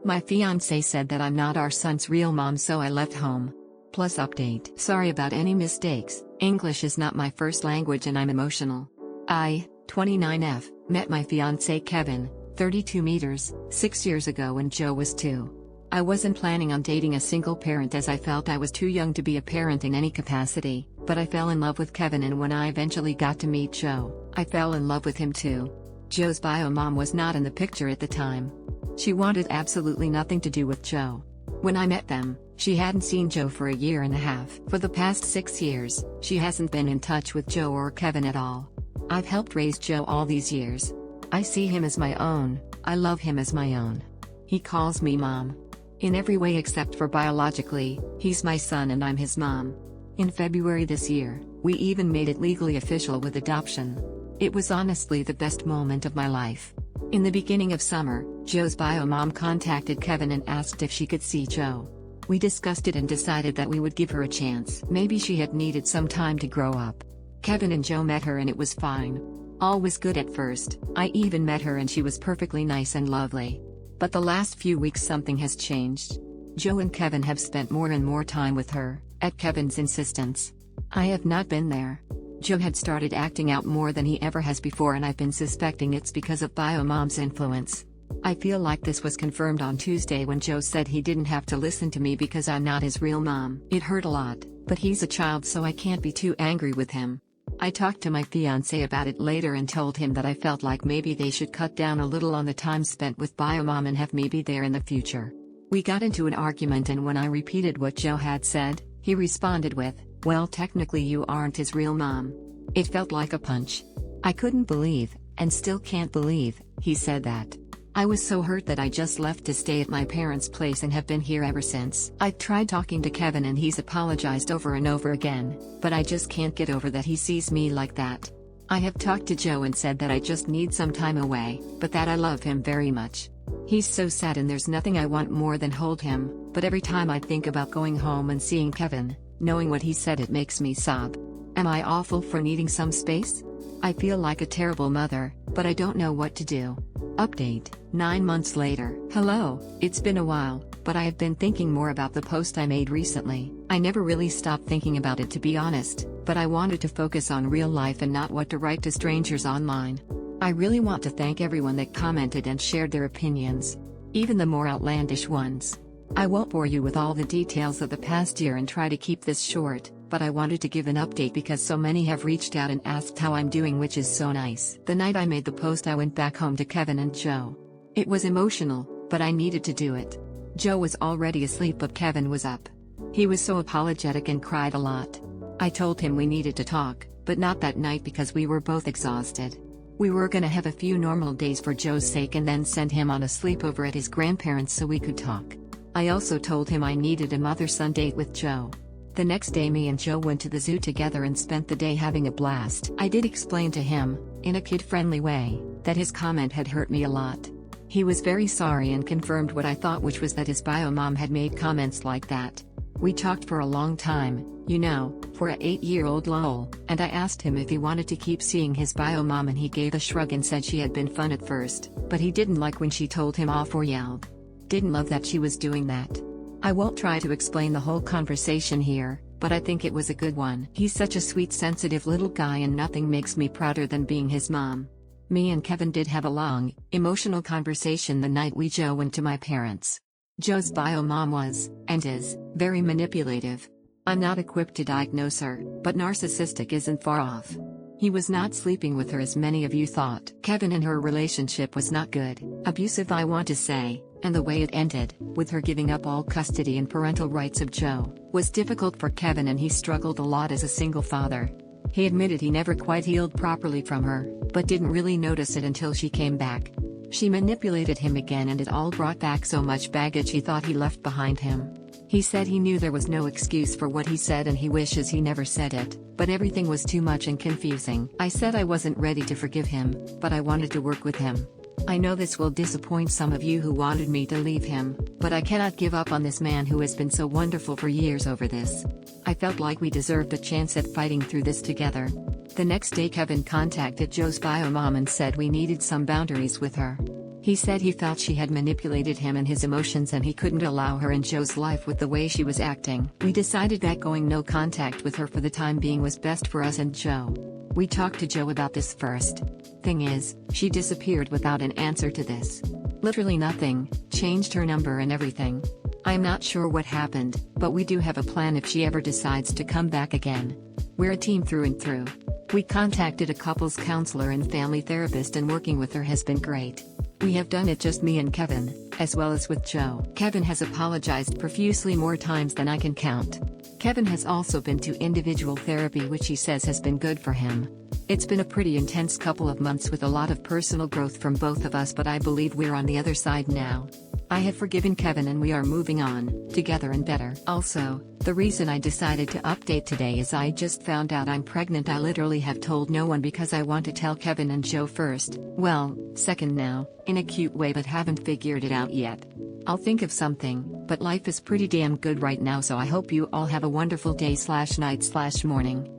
My fiance said that I'm not our son's real mom, so I left home. Plus update. Sorry about any mistakes. English is not my first language and I'm emotional. I, 29F, met my fiance Kevin, 32 meters, 6 years ago when Joe was 2. I wasn't planning on dating a single parent as I felt I was too young to be a parent in any capacity, but I fell in love with Kevin, and when I eventually got to meet Joe, I fell in love with him too. Joe's bio mom was not in the picture at the time. She wanted absolutely nothing to do with Joe. When I met them, she hadn't seen Joe for a year and a half. For the past 6 years, she hasn't been in touch with Joe or Kevin at all. I've helped raise Joe all these years. I see him as my own, I love him as my own. He calls me mom. In every way except for biologically, he's my son and I'm his mom. In February this year, we even made it legally official with adoption. It was honestly the best moment of my life. In the beginning of summer, Joe's bio mom contacted Kevin and asked if she could see Joe. We discussed it and decided that we would give her a chance. Maybe she had needed some time to grow up. Kevin and Joe met her and it was fine. All was good at first. I even met her and she was perfectly nice and lovely. But the last few weeks something has changed. Joe and Kevin have spent more and more time with her, at Kevin's insistence. I have not been there. Joe had started acting out more than he ever has before, and I've been suspecting it's because of bio mom's influence. I feel like this was confirmed on Tuesday when Joe said he didn't have to listen to me because I'm not his real mom. It hurt a lot, but he's a child so I can't be too angry with him. I talked to my fiancé about it later and told him that I felt like maybe they should cut down a little on the time spent with bio mom and have me be there in the future. We got into an argument, and when I repeated what Joe had said, he responded with, "Well, technically you aren't his real mom." It felt like a punch. I couldn't believe, and still can't believe, he said that. I was so hurt that I just left to stay at my parents' place and have been here ever since. I've tried talking to Kevin and he's apologized over and over again, but I just can't get over that he sees me like that. I have talked to Joe and said that I just need some time away, but that I love him very much. He's so sad and there's nothing I want more than hold him, but every time I think about going home and seeing Kevin, knowing what he said, it makes me sob. Am I awful for needing some space? I feel like a terrible mother, but I don't know what to do. Update, 9 months later. Hello, it's been a while, but I have been thinking more about the post I made recently. I never really stopped thinking about it, to be honest, but I wanted to focus on real life and not what to write to strangers online. I really want to thank everyone that commented and shared their opinions, even the more outlandish ones. I won't bore you with all the details of the past year and try to keep this short, but I wanted to give an update because so many have reached out and asked how I'm doing, which is so nice. The night I made the post, I went back home to Kevin and Joe. It was emotional, but I needed to do it. Joe was already asleep, but Kevin was up. He was so apologetic and cried a lot. I told him we needed to talk, but not that night because we were both exhausted. We were gonna have a few normal days for Joe's sake and then send him on a sleepover at his grandparents so we could talk. I also told him I needed a mother-son date with Joe. The next day me and Joe went to the zoo together and spent the day having a blast. I did explain to him, in a kid-friendly way, that his comment had hurt me a lot. He was very sorry and confirmed what I thought, which was that his bio mom had made comments like that. We talked for a long time, you know, for a 8-year-old lol, and I asked him if he wanted to keep seeing his bio mom and he gave a shrug and said she had been fun at first, but he didn't like when she told him off or yelled. Didn't love that she was doing that. I won't try to explain the whole conversation here, but I think it was a good one. He's such a sweet, sensitive little guy and nothing makes me prouder than being his mom. Me and Kevin did have a long, emotional conversation the night Joe went to my parents. Joe's bio mom was, and is, very manipulative. I'm not equipped to diagnose her, but narcissistic isn't far off. He was not sleeping with her as many of you thought. Kevin and her relationship was not good, abusive I want to say, and the way it ended, with her giving up all custody and parental rights of Joe, was difficult for Kevin and he struggled a lot as a single father. He admitted he never quite healed properly from her, but didn't really notice it until she came back. She manipulated him again and it all brought back so much baggage he thought he left behind him. He said he knew there was no excuse for what he said and he wishes he never said it, but everything was too much and confusing. I said I wasn't ready to forgive him, but I wanted to work with him. I know this will disappoint some of you who wanted me to leave him, but I cannot give up on this man who has been so wonderful for years over this. I felt like we deserved a chance at fighting through this together. The next day Kevin contacted Joe's bio mom and said we needed some boundaries with her. He said he felt she had manipulated him and his emotions and he couldn't allow her in Joe's life with the way she was acting. We decided that going no contact with her for the time being was best for us and Joe. We talked to Joe about this first. Thing is, she disappeared without an answer to this. Literally nothing, changed her number and everything. I'm not sure what happened, but we do have a plan if she ever decides to come back again. We're a team through and through. We contacted a couples counselor and family therapist and working with her has been great. We have done it just me and Kevin, as well as with Joe. Kevin has apologized profusely more times than I can count. Kevin has also been to individual therapy which he says has been good for him. It's been a pretty intense couple of months with a lot of personal growth from both of us, but I believe we're on the other side now. I have forgiven Kevin and we are moving on, together and better. Also, the reason I decided to update today is I just found out I'm pregnant. I literally have told no one because I want to tell Kevin and Joe first, well, second now, in a cute way, but haven't figured it out yet. I'll think of something, but life is pretty damn good right now, so I hope you all have a wonderful day/night/morning.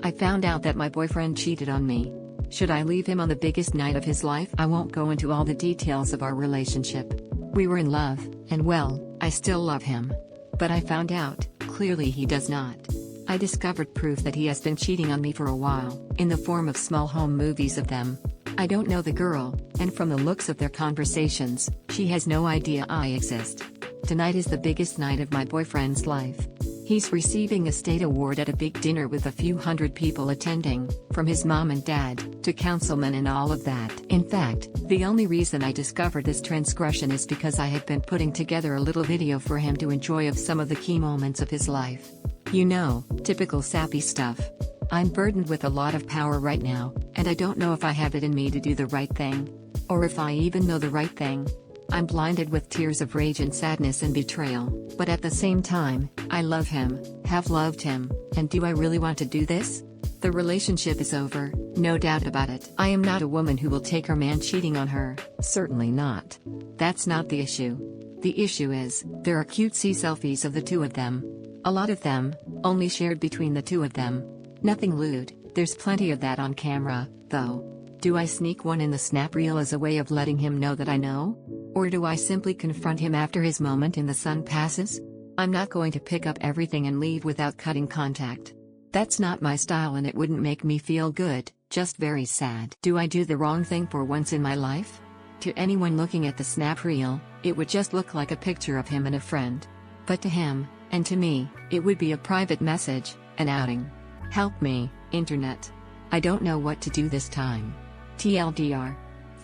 I found out that my boyfriend cheated on me. Should I leave him on the biggest night of his life? I won't go into all the details of our relationship. We were in love, and well, I still love him. But I found out, clearly he does not. I discovered proof that he has been cheating on me for a while, in the form of small home movies of them. I don't know the girl, and from the looks of their conversations, she has no idea I exist. Tonight is the biggest night of my boyfriend's life. He's receiving a state award at a big dinner with a few hundred people attending, from his mom and dad, to councilmen and all of that. In fact, the only reason I discovered this transgression is because I had been putting together a little video for him to enjoy of some of the key moments of his life. You know, typical sappy stuff. I'm burdened with a lot of power right now, and I don't know if I have it in me to do the right thing. Or if I even know the right thing. I'm blinded with tears of rage and sadness and betrayal, but at the same time, I love him, have loved him, and do I really want to do this? The relationship is over, no doubt about it. I am not a woman who will take her man cheating on her, certainly not. That's not the issue. The issue is, there are cutesy selfies of the two of them. A lot of them, only shared between the two of them. Nothing lewd, there's plenty of that on camera, though. Do I sneak one in the snap reel as a way of letting him know that I know? Or do I simply confront him after his moment in the sun passes? I'm not going to pick up everything and leave without cutting contact. That's not my style and it wouldn't make me feel good, just very sad. Do I do the wrong thing for once in my life? To anyone looking at the snap reel, it would just look like a picture of him and a friend. But to him, and to me, it would be a private message, an outing. Help me, internet. I don't know what to do this time. TLDR.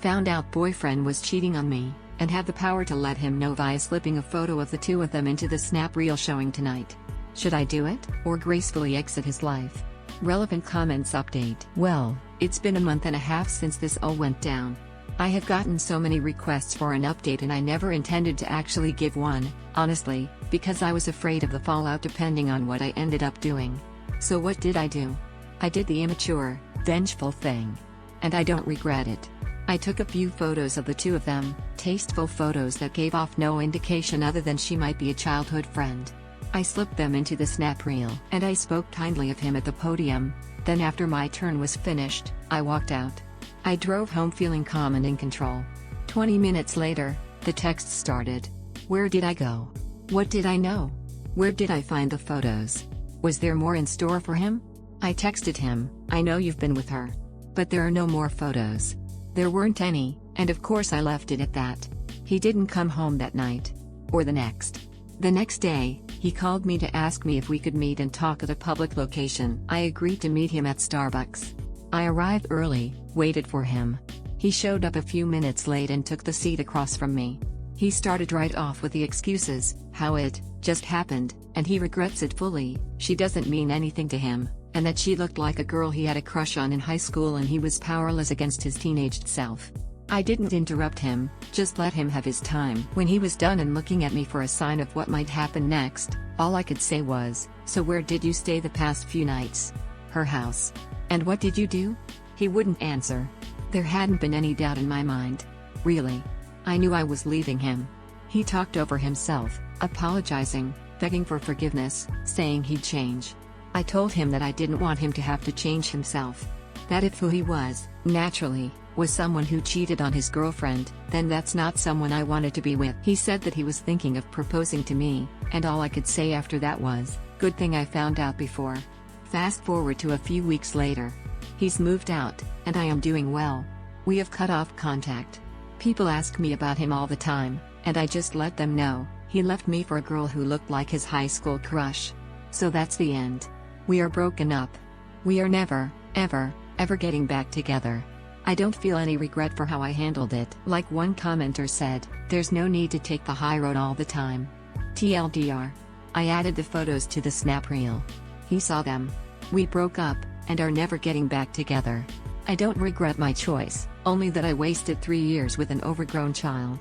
Found out boyfriend was cheating on me, and have the power to let him know via slipping a photo of the two of them into the snap reel showing tonight. Should I do it, or gracefully exit his life? Relevant comments update. Well, it's been a month and a half since this all went down. I have gotten so many requests for an update and I never intended to actually give one, honestly, because I was afraid of the fallout depending on what I ended up doing. So what did I do? I did the immature, vengeful thing. And I don't regret it. I took a few photos of the two of them, tasteful photos that gave off no indication other than she might be a childhood friend. I slipped them into the snap reel, and I spoke kindly of him at the podium. Then after my turn was finished, I walked out. I drove home feeling calm and in control. 20 minutes later, the text started. Where did I go? What did I know? Where did I find the photos? Was there more in store for him? I texted him, I know you've been with her. But there are no more photos. There weren't any, and of course I left it at that. He didn't come home that night. Or the next. The next day, he called me to ask me if we could meet and talk at a public location. I agreed to meet him at Starbucks. I arrived early, waited for him. He showed up a few minutes late and took the seat across from me. He started right off with the excuses, how it just happened, and he regrets it fully. She doesn't mean anything to him, and that she looked like a girl he had a crush on in high school and he was powerless against his teenaged self. I didn't interrupt him, just let him have his time. When he was done and looking at me for a sign of what might happen next, all I could say was, "So where did you stay the past few nights?" "Her house." "And what did you do?" He wouldn't answer. There hadn't been any doubt in my mind. Really. I knew I was leaving him. He talked over himself, apologizing, begging for forgiveness, saying he'd change. I told him that I didn't want him to have to change himself. That if who he was, naturally, was someone who cheated on his girlfriend, then that's not someone I wanted to be with. He said that he was thinking of proposing to me, and all I could say after that was, good thing I found out before. Fast forward to a few weeks later. He's moved out, and I am doing well. We have cut off contact. People ask me about him all the time, and I just let them know, he left me for a girl who looked like his high school crush. So that's the end. We are broken up. We are never, ever, ever getting back together. I don't feel any regret for how I handled it. Like one commenter said, there's no need to take the high road all the time. TLDR. I added the photos to the snap reel. He saw them. We broke up, and are never getting back together. I don't regret my choice, only that I wasted 3 years with an overgrown child.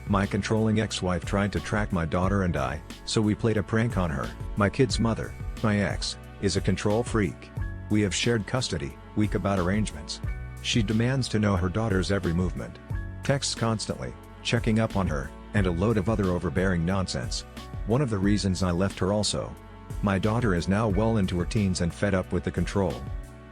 My controlling ex-wife tried to track my daughter and I, so we played a prank on her. My kid's mother, my ex, is a control freak. We have shared custody, weak about arrangements. She demands to know her daughter's every movement. Texts constantly, checking up on her, and a load of other overbearing nonsense. One of the reasons I left her also. My daughter is now well into her teens and fed up with the control.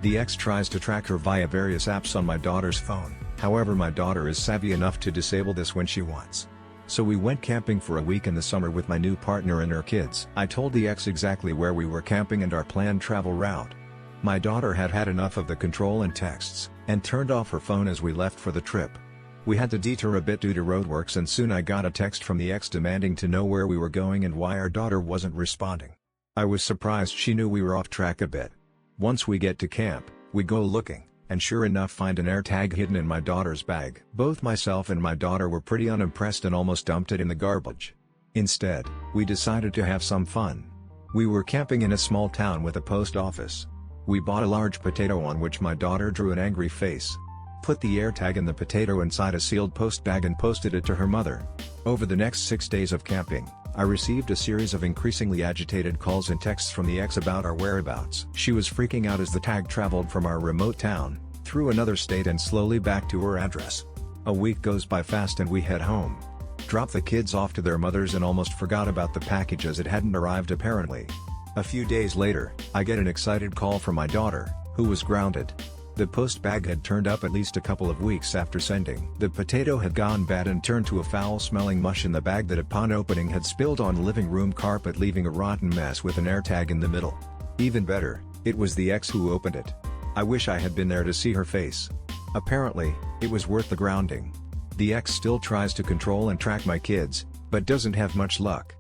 The ex tries to track her via various apps on my daughter's phone, however my daughter is savvy enough to disable this when she wants. So we went camping for a week in the summer with my new partner and her kids. I told the ex exactly where we were camping and our planned travel route. My daughter had had enough of the control and texts, and turned off her phone as we left for the trip. We had to detour a bit due to roadworks and soon I got a text from the ex demanding to know where we were going and why our daughter wasn't responding. I was surprised she knew we were off track a bit. Once we get to camp, we go looking, and sure enough find an AirTag hidden in my daughter's bag. Both myself and my daughter were pretty unimpressed and almost dumped it in the garbage. Instead, we decided to have some fun. We were camping in a small town with a post office. We bought a large potato on which my daughter drew an angry face. Put the AirTag and the potato inside a sealed post bag and posted it to her mother. Over the next 6 days of camping, I received a series of increasingly agitated calls and texts from the ex about our whereabouts. She was freaking out as the tag traveled from our remote town, through another state and slowly back to her address. A week goes by fast and we head home. Drop the kids off to their mothers and almost forgot about the package as it hadn't arrived apparently. A few days later, I get an excited call from my daughter, who was grounded. The post bag had turned up at least a couple of weeks after sending. The potato had gone bad and turned to a foul-smelling mush in the bag that upon opening had spilled on living room carpet, leaving a rotten mess with an AirTag in the middle. Even better, it was the ex who opened it. I wish I had been there to see her face. Apparently, it was worth the grounding. The ex still tries to control and track my kids, but doesn't have much luck.